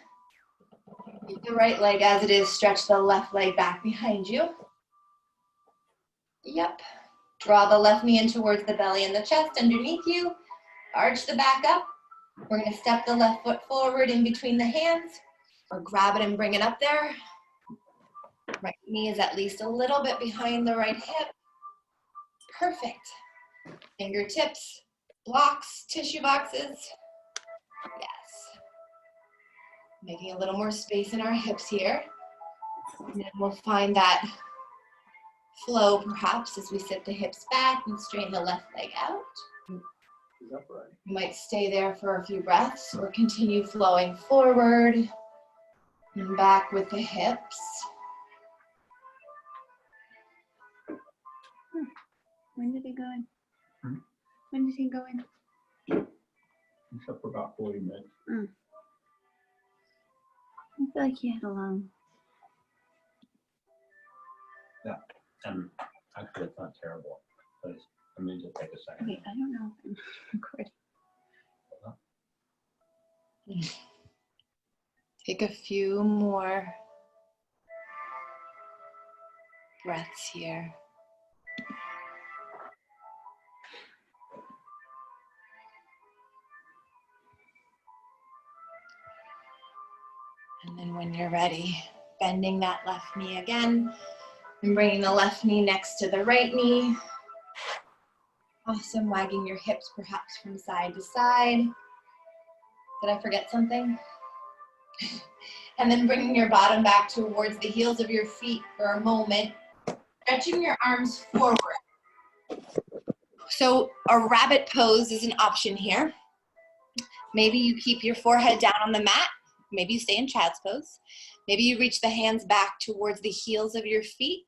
Keep the right leg as it is. Stretch the left leg back behind you. Yep. Draw the left knee in towards the belly and the chest underneath you. Arch the back up. We're going to step the left foot forward in between the hands, or grab it and bring it up there. Right knee is at least a little bit behind the right hip. Perfect. Fingertips, blocks, tissue boxes. Yes. Making a little more space in our hips here. And then we'll find that flow perhaps as we sit the hips back and straighten the left leg out. You might stay there for a few breaths or continue flowing forward and back with the hips. When did he go in? When did he go in? Except for about 40 minutes. I feel like he had a long. Yeah, and actually it's not terrible. But let me just take a second. Wait, I don't know if I'm recording. Take a few more breaths here. And then when you're ready, bending that left knee again and bringing the left knee next to the right knee. Awesome, wagging your hips perhaps from side to side. Did I forget something? And then bringing your bottom back towards the heels of your feet for a moment, stretching your arms forward. So a rabbit pose is an option here. Maybe you keep your forehead down on the mat. Maybe you stay in child's pose. Maybe you reach the hands back towards the heels of your feet.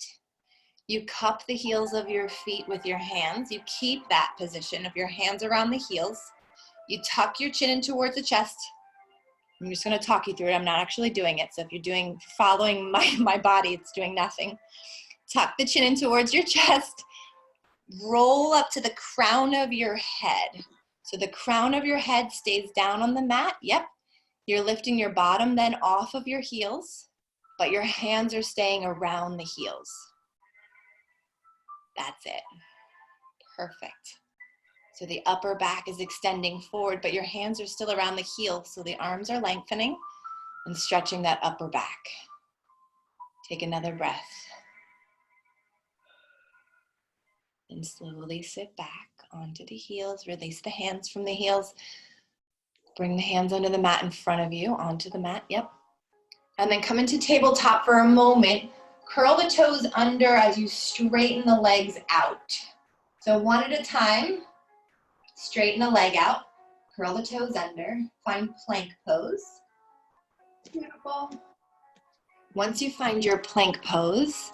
You cup the heels of your feet with your hands. You keep that position of your hands around the heels. You tuck your chin in towards the chest. I'm just going to talk you through it. I'm not actually doing it. So if you're following my body, it's doing nothing. Tuck the chin in towards your chest. Roll up to the crown of your head. So the crown of your head stays down on the mat. Yep. You're lifting your bottom then off of your heels, but your hands are staying around the heels. That's it. Perfect. So the upper back is extending forward, but your hands are still around the heels, so the arms are lengthening and stretching that upper back. Take another breath. And slowly sit back onto the heels. Release the hands from the heels. Bring the hands under the mat in front of you, onto the mat, yep. And then come into tabletop for a moment. Curl the toes under as you straighten the legs out. So one at a time, straighten the leg out, curl the toes under, find plank pose. Beautiful. Once you find your plank pose,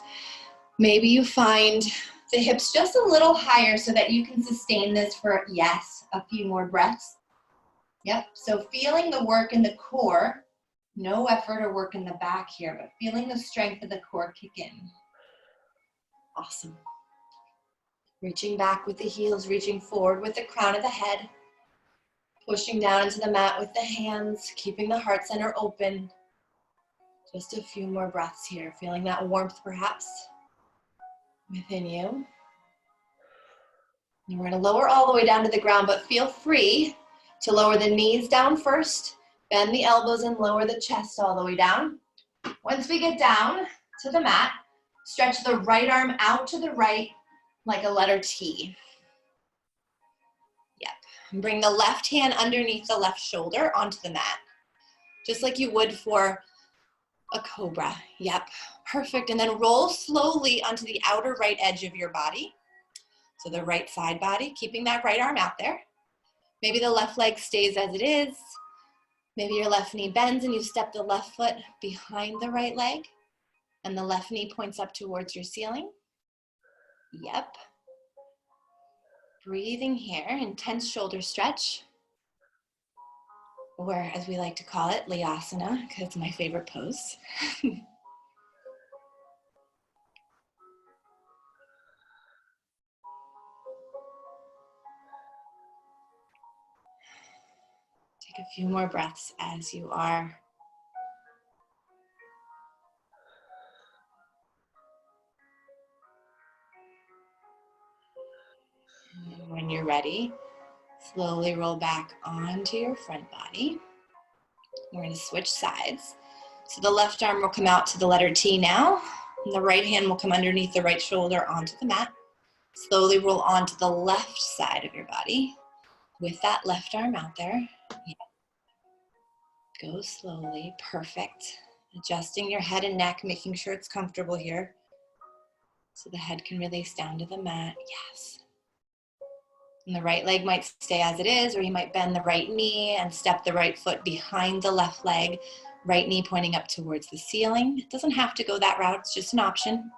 maybe you find the hips just a little higher so that you can sustain this for, yes, a few more breaths. Yep, so feeling the work in the core, no effort or work in the back here, but feeling the strength of the core kick in. Awesome. Reaching back with the heels, reaching forward with the crown of the head, pushing down into the mat with the hands, keeping the heart center open. Just a few more breaths here, feeling that warmth perhaps within you. And we're going to lower all the way down to the ground, but feel free to lower the knees down first, bend the elbows and lower the chest all the way down. Once we get down to the mat, stretch the right arm out to the right like a letter T. Yep. And bring the left hand underneath the left shoulder onto the mat, just like you would for a cobra. Yep, perfect. And then roll slowly onto the outer right edge of your body. So the right side body, keeping that right arm out there. Maybe the left leg stays as it is. Maybe your left knee bends and you step the left foot behind the right leg and the left knee points up towards your ceiling. Yep. Breathing here, intense shoulder stretch, or as we like to call it, Leahasana, because it's my favorite pose. Take a few more breaths as you are. And when you're ready, slowly roll back onto your front body. We're going to switch sides. So the left arm will come out to the letter T now, and the right hand will come underneath the right shoulder onto the mat. Slowly roll onto the left side of your body with that left arm out there. Go slowly, perfect. Adjusting your head and neck, making sure it's comfortable here. So the head can release down to the mat, yes. And the right leg might stay as it is, or you might bend the right knee and step the right foot behind the left leg, right knee pointing up towards the ceiling. It doesn't have to go that route, it's just an option.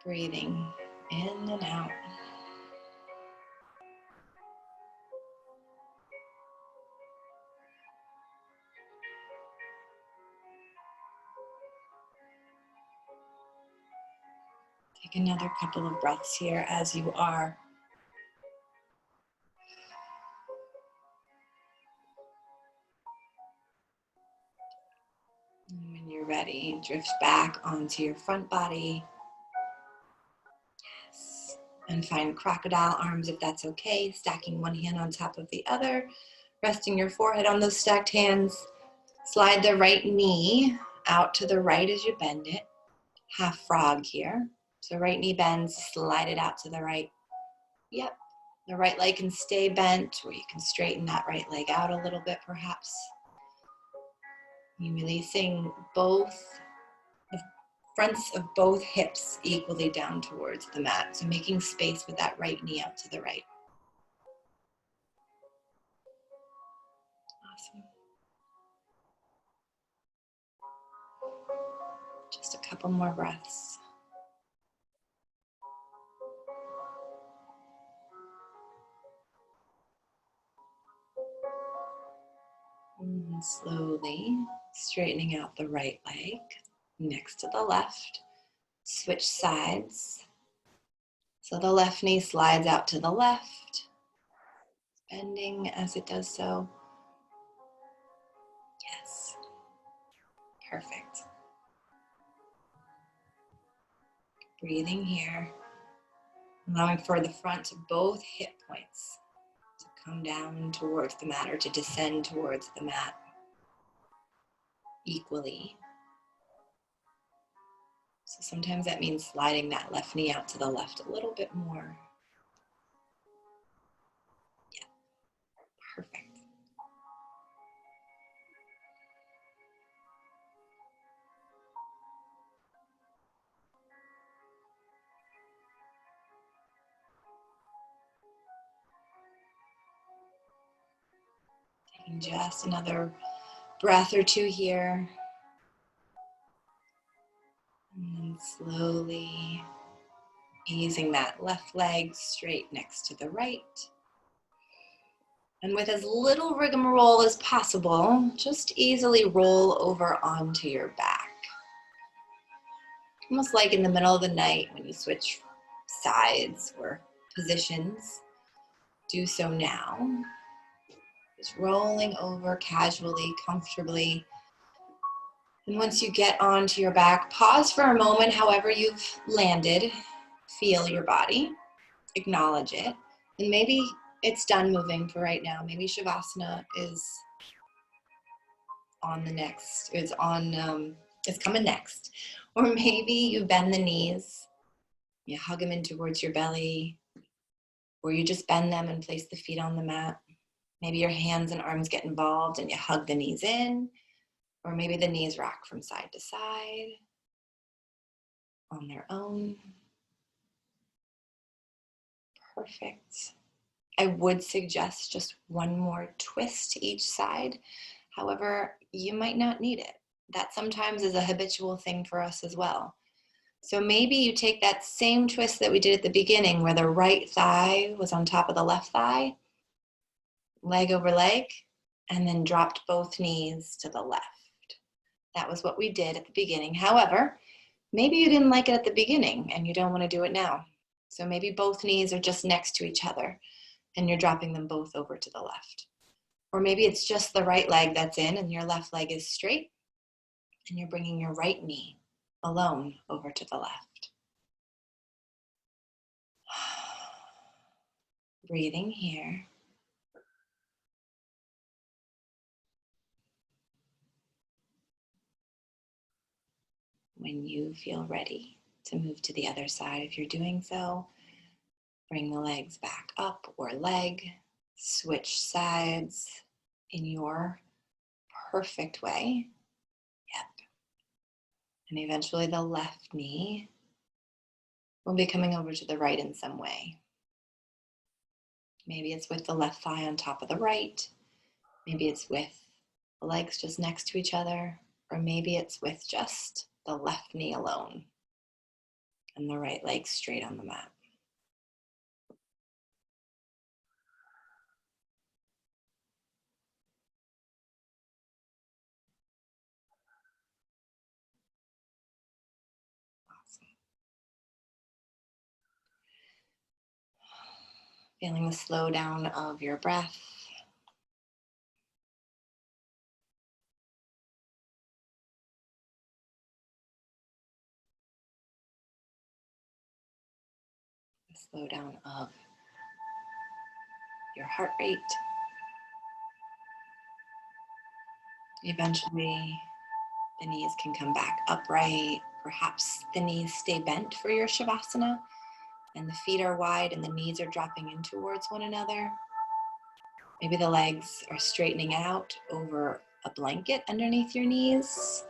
Breathing in and out. Take another couple of breaths here as you are. And when you're ready, drift back onto your front body. Yes. And find crocodile arms if that's okay, stacking one hand on top of the other, resting your forehead on those stacked hands. Slide the right knee out to the right as you bend it. Half frog here. So right knee bends, slide it out to the right. Yep. The right leg can stay bent, or you can straighten that right leg out a little bit perhaps. You're releasing the fronts of both hips equally down towards the mat. So making space with that right knee out to the right. Awesome. Just a couple more breaths. And slowly straightening out the right leg next to the left. Switch sides. So the left knee slides out to the left, bending as it does so. Yes, perfect. Breathing here, allowing for the front of both hip points to come down towards the mat or to descend towards the mat equally. So sometimes that means sliding that left knee out to the left a little bit more. Yeah, perfect. Taking just another breath or two here. And then slowly easing that left leg straight next to the right. And with as little rigmarole as possible, just easily roll over onto your back. Almost like in the middle of the night when you switch sides or positions. Do so now. Just rolling over casually, comfortably. And once you get onto your back, pause for a moment, however you've landed. Feel your body, acknowledge it, and maybe it's done moving for right now. Maybe Shavasana is on the next, it's coming next. Or maybe you bend the knees, you hug them in towards your belly, or you just bend them and place the feet on the mat. Maybe your hands and arms get involved and you hug the knees in. Or maybe the knees rock from side to side on their own. Perfect. I would suggest just one more twist to each side. However, you might not need it. That sometimes is a habitual thing for us as well. So maybe you take that same twist that we did at the beginning where the right thigh was on top of the left thigh, leg over leg, and then dropped both knees to the left. That was what we did at the beginning. However, maybe you didn't like it at the beginning and you don't want to do it now. So maybe both knees are just next to each other and you're dropping them both over to the left. Or maybe it's just the right leg that's in and your left leg is straight and you're bringing your right knee alone over to the left. Breathing here. When you feel ready to move to the other side, if you're doing so, bring the legs back up or leg, switch sides in your perfect way. Yep. And eventually the left knee will be coming over to the right in some way. Maybe it's with the left thigh on top of the right. Maybe it's with the legs just next to each other. Or maybe it's with just the left knee alone and the right leg straight on the mat. Awesome. Feeling the slow down of your breath. The slow down of your heart rate. Eventually, the knees can come back upright. Perhaps the knees stay bent for your Shavasana and the feet are wide and the knees are dropping in towards one another. Maybe the legs are straightening out over a blanket underneath your knees.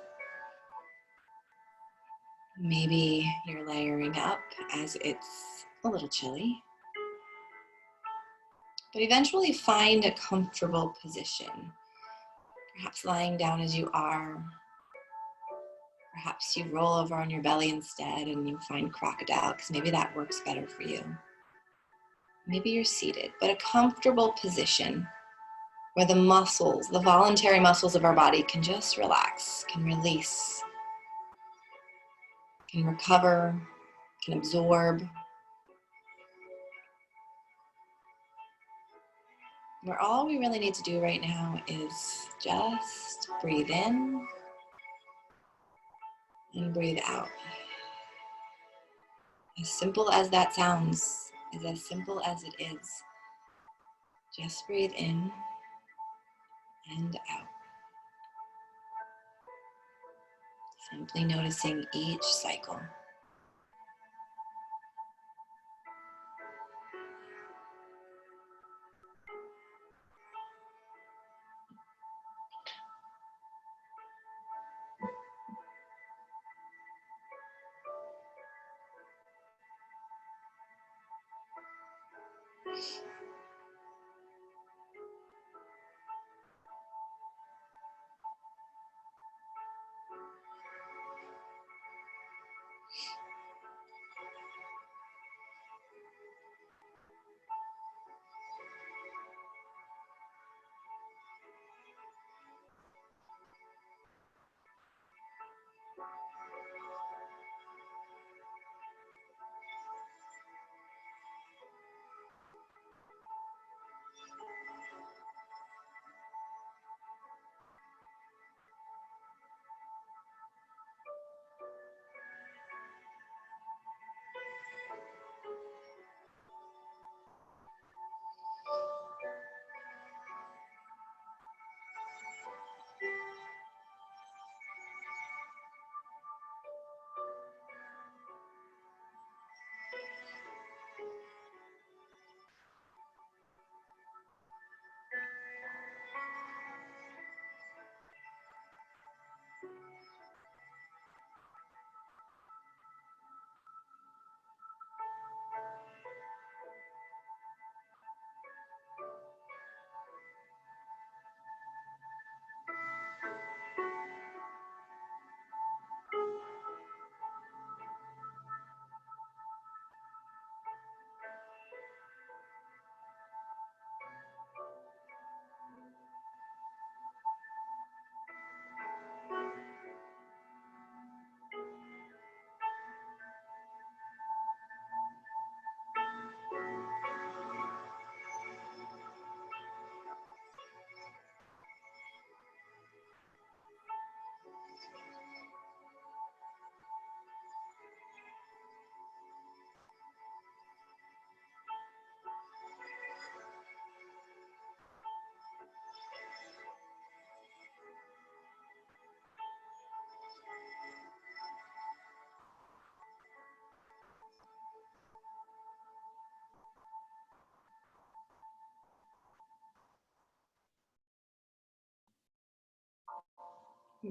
Maybe you're layering up as it's a little chilly. But eventually find a comfortable position. Perhaps lying down as you are. Perhaps you roll over on your belly instead and you find crocodile because maybe that works better for you. Maybe you're seated, but a comfortable position where the muscles, the voluntary muscles of our body can just relax, can release, can recover, can absorb. Where all we really need to do right now is just breathe in and breathe out. As simple as that sounds, is as simple as it is. Just breathe in and out. Simply noticing each cycle.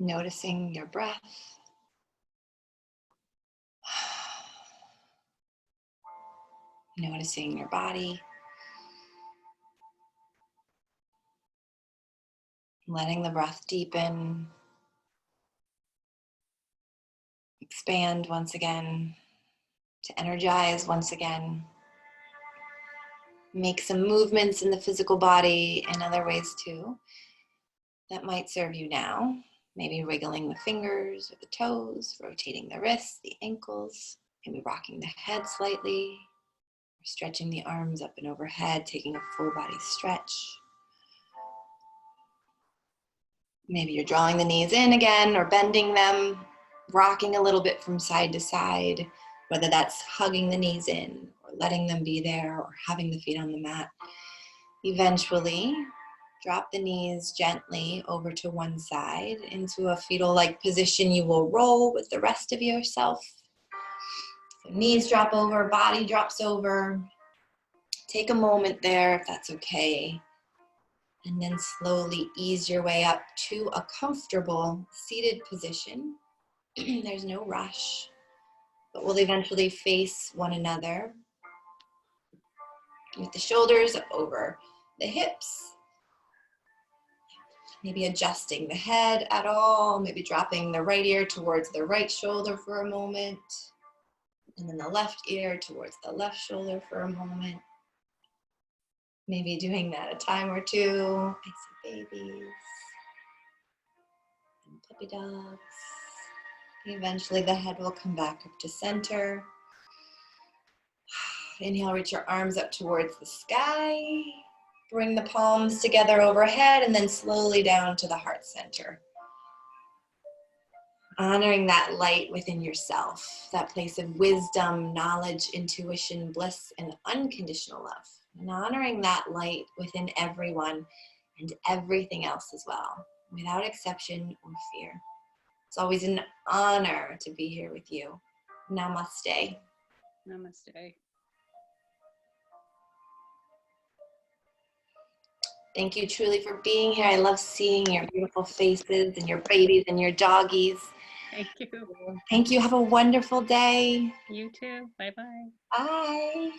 Noticing your breath. Noticing your body. Letting the breath deepen. Expand once again. To energize once again. Make some movements in the physical body and other ways too that might serve you now. Maybe wiggling the fingers or the toes, rotating the wrists, the ankles, maybe rocking the head slightly, or stretching the arms up and overhead, taking a full body stretch. Maybe you're drawing the knees in again or bending them, rocking a little bit from side to side, whether that's hugging the knees in or letting them be there or having the feet on the mat. Eventually, drop the knees gently over to one side into a fetal-like position. You will roll with the rest of yourself. So knees drop over, body drops over. Take a moment there if that's okay. And then slowly ease your way up to a comfortable seated position. There's no rush, but we'll eventually face one another with the shoulders over the hips. Maybe adjusting the head at all, maybe dropping the right ear towards the right shoulder for a moment, and then the left ear towards the left shoulder for a moment. Maybe doing that a time or two. I see babies and puppy dogs. Eventually the head will come back up to center. Inhale, reach your arms up towards the sky. Bring the palms together overhead and then slowly down to the heart center. Honoring that light within yourself, that place of wisdom, knowledge, intuition, bliss, and unconditional love. And honoring that light within everyone and everything else as well, without exception or fear. It's always an honor to be here with you. Namaste. Namaste. Thank you truly for being here. I love seeing your beautiful faces and your babies and your doggies. Thank you. Thank you. Have a wonderful day. You too. Bye-bye. Bye.